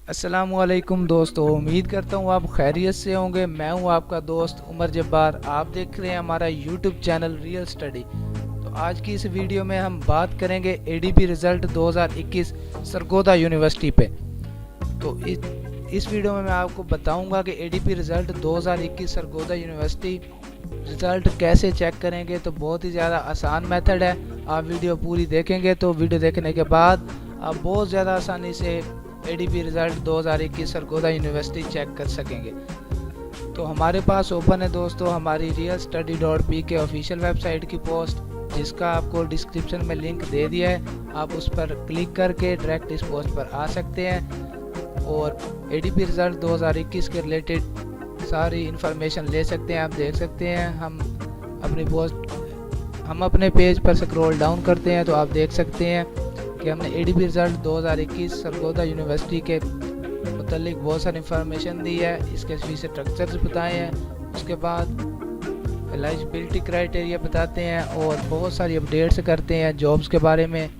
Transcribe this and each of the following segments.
अस्सलामुअलैकुम दोस्तों, उम्मीद करता हूँ आप खैरियत से होंगे। मैं हूँ आपका दोस्त उमर जब्बार। आप देख रहे हैं हमारा यूट्यूब चैनल रियल स्टडी। तो आज की इस वीडियो में हम बात करेंगे एडीपी रिज़ल्ट 2021 सरगोदा यूनिवर्सिटी पे। तो इस वीडियो में मैं आपको बताऊंगा कि ADP result 2021 Sargodha university result कैसे चेक करेंगे। तो बहुत ही ज़्यादा आसान मेथड है। आप वीडियो पूरी देखेंगे तो वीडियो देखने के बाद आप बहुत ज़्यादा आसानी से ADP result 2021 Sargodha university check कर सकेंगे। तो हमारे पास ओपन है दोस्तों हमारी realstudy.p ऑफिशियल वेबसाइट की पोस्ट, जिसका आपको डिस्क्रिप्शन में लिंक दे दिया है। आप उस पर क्लिक करके डायरेक्ट इस पोस्ट पर आ सकते हैं और एडीपी रिज़ल्ट 2021 के रिलेटेड सारी इन्फॉर्मेशन ले सकते हैं। आप देख सकते हैं हम अपने पेज पर स्क्रॉल डाउन करते हैं तो आप देख सकते हैं कि हमने एडीपी रिज़ल्ट 2021 सरगोदा यूनिवर्सिटी के मुतल्लिक बहुत सारी इन्फॉर्मेशन दी है। इसके फीस स्ट्रक्चर्स बताए हैं, उसके बाद एलिजिबिलिटी क्राइटेरिया बताते हैं और बहुत सारी अपडेट्स करते हैं जॉब्स के बारे में,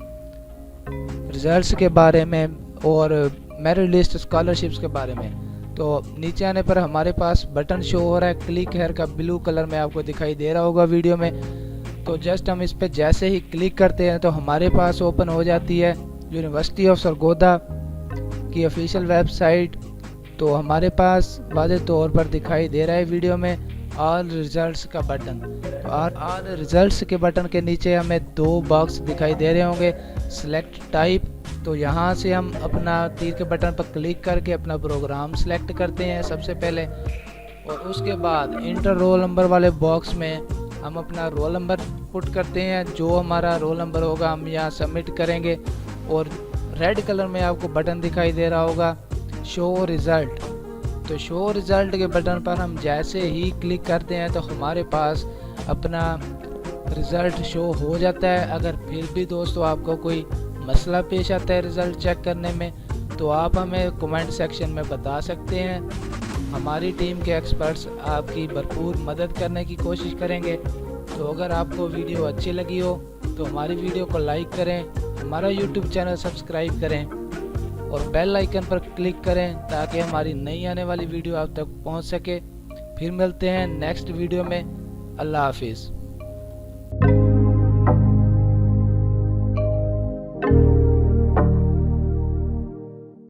रिजल्ट्स के बारे में और मेरिट लिस्ट स्कॉलरशिप्स के बारे में। तो नीचे आने पर हमारे पास बटन शो हो रहा है, क्लिक हेयर का ब्लू कलर में आपको दिखाई दे रहा होगा वीडियो में। तो जस्ट हम इस पर जैसे ही क्लिक करते हैं तो हमारे पास ओपन हो जाती है यूनिवर्सिटी ऑफ सरगोदा की ऑफिशियल वेबसाइट। तो हमारे पास वाज़ेह तौर पर दिखाई दे रहा है वीडियो में ऑल रिजल्ट्स का बटन। तो ऑल रिजल्ट्स के बटन के नीचे हमें दो बॉक्स दिखाई दे रहे होंगे, सिलेक्ट टाइप। तो यहाँ से हम अपना तीर के बटन पर क्लिक करके अपना प्रोग्राम सेलेक्ट करते हैं सबसे पहले, और उसके बाद इंटर रोल नंबर वाले बॉक्स में हम अपना रोल नंबर पुट करते हैं। जो हमारा रोल नंबर होगा हम यहाँ सबमिट करेंगे और रेड कलर में आपको बटन दिखाई दे रहा होगा शो रिज़ल्ट। तो शो रिज़ल्ट के बटन पर हम जैसे ही क्लिक करते हैं तो हमारे पास अपना रिज़ल्ट शो हो जाता है। अगर फिर भी दोस्तों आपको कोई मसला पेश आता है रिज़ल्ट चेक करने में तो आप हमें कमेंट सेक्शन में बता सकते हैं। हमारी टीम के एक्सपर्ट्स आपकी भरपूर मदद करने की कोशिश करेंगे। तो अगर आपको वीडियो अच्छी लगी हो तो हमारी वीडियो को लाइक करें, हमारा यूट्यूब चैनल सब्सक्राइब करें और बेल आइकन पर क्लिक करें ताकि हमारी नई आने वाली वीडियो आप तक पहुंच सके। फिर मिलते हैं नेक्स्ट वीडियो में। अल्लाह हाफिज़।